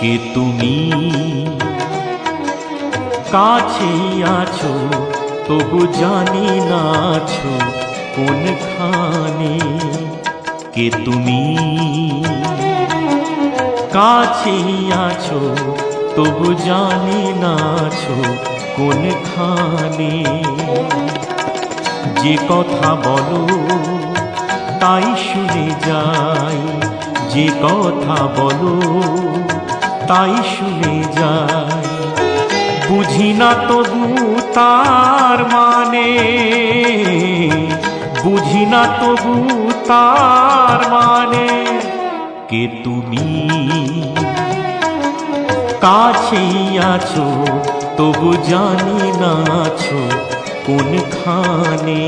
কে তুমি কাছেই আছো তবু জানি না আছো কোনখানে। কে তুমি কাছেই আছো তবু জানি না আছো কোনখানে। যে কথা বলো তাই শুনে যাই, যে কথা বলো তাই শুনে যাই। বুঝি না তবু তার মানে, বুঝি না তবু তার মানে। কে তুমি কাছেই আছো তবু জানি না আছো কোনখানে।